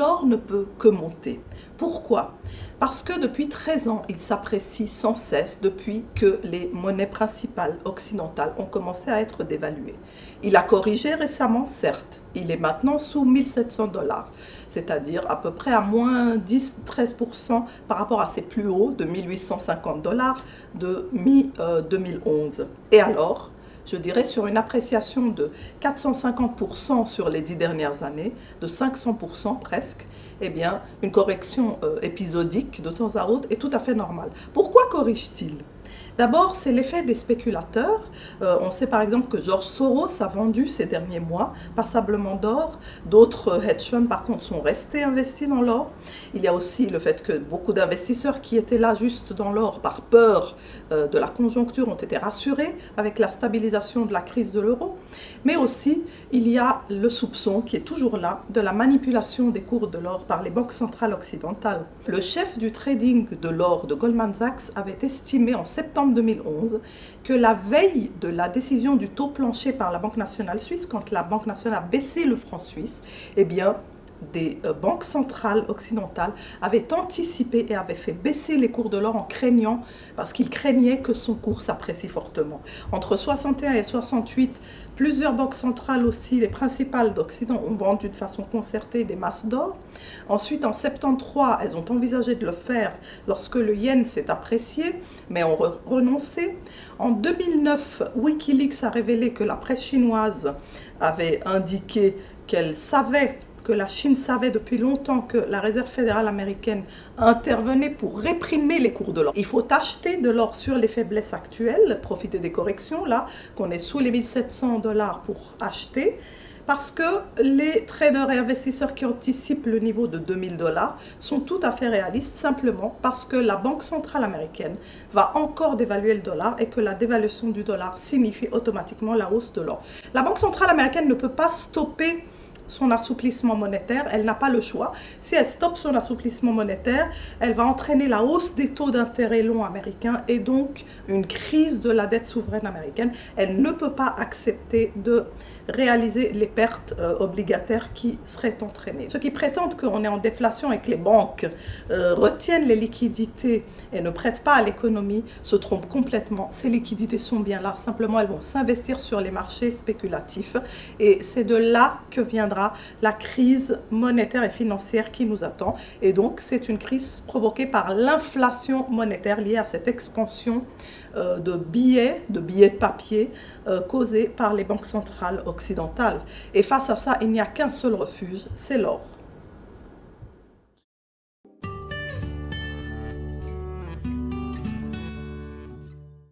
l'or ne peut que monter. Pourquoi? Parce que depuis 13 ans, il s'apprécie sans cesse depuis que les monnaies principales occidentales ont commencé à être dévaluées. Il a corrigé récemment, certes. Il est maintenant sous 1700 $, c'est-à-dire à peu près à moins 10-13% par rapport à ses plus hauts de 1850 $ de mi-2011. Et alors, je dirais sur une appréciation de 450% sur les 10 dernières années, de 500% presque, eh bien, une correction épisodique de temps à autre est tout à fait normale. Pourquoi corrige-t-il? D'abord, c'est l'effet des spéculateurs. On sait par exemple que George Soros a vendu ces derniers mois passablement d'or. D'autres hedge funds, par contre, sont restés investis dans l'or. Il y a aussi le fait que beaucoup d'investisseurs qui étaient là juste dans l'or par peur de la conjoncture ont été rassurés avec la stabilisation de la crise de l'euro. Mais aussi, il y a le soupçon qui est toujours là de la manipulation des cours de l'or par les banques centrales occidentales. Le chef du trading de l'or de Goldman Sachs avait estimé en septembre 2011 que la veille de la décision du taux plancher par la Banque nationale suisse, quand la Banque nationale a baissé le franc suisse, eh bien, des banques centrales occidentales avaient anticipé et avaient fait baisser les cours de l'or en craignant, parce qu'ils craignaient que son cours s'apprécie fortement. Entre 61 et 68, plusieurs banques centrales aussi, les principales d'Occident, ont vendu de façon concertée des masses d'or. Ensuite, en 73, elles ont envisagé de le faire lorsque le yen s'est apprécié, mais ont renoncé. En 2009, Wikileaks a révélé que la presse chinoise avait indiqué qu'elle savait que la Chine savait depuis longtemps que la Réserve fédérale américaine intervenait pour réprimer les cours de l'or. Il faut acheter de l'or sur les faiblesses actuelles, profiter des corrections, là, qu'on est sous les 1700 $ pour acheter, parce que les traders et investisseurs qui anticipent le niveau de 2000 $ sont tout à fait réalistes, simplement parce que la Banque centrale américaine va encore dévaluer le dollar et que la dévaluation du dollar signifie automatiquement la hausse de l'or. La Banque centrale américaine ne peut pas stopper son assouplissement monétaire, elle n'a pas le choix. Si elle stoppe son assouplissement monétaire, elle va entraîner la hausse des taux d'intérêt longs américains et donc une crise de la dette souveraine américaine. Elle ne peut pas accepter de réaliser les pertes obligataires qui seraient entraînées. Ceux qui prétendent qu'on est en déflation et que les banques retiennent les liquidités et ne prêtent pas à l'économie se trompent complètement. Ces liquidités sont bien là, simplement elles vont s'investir sur les marchés spéculatifs et c'est de là que viendra la crise monétaire et financière qui nous attend. Et donc c'est une crise provoquée par l'inflation monétaire liée à cette expansion de billets de papier causée par les banques centrales occidentales. Et face à ça, il n'y a qu'un seul refuge, c'est l'or.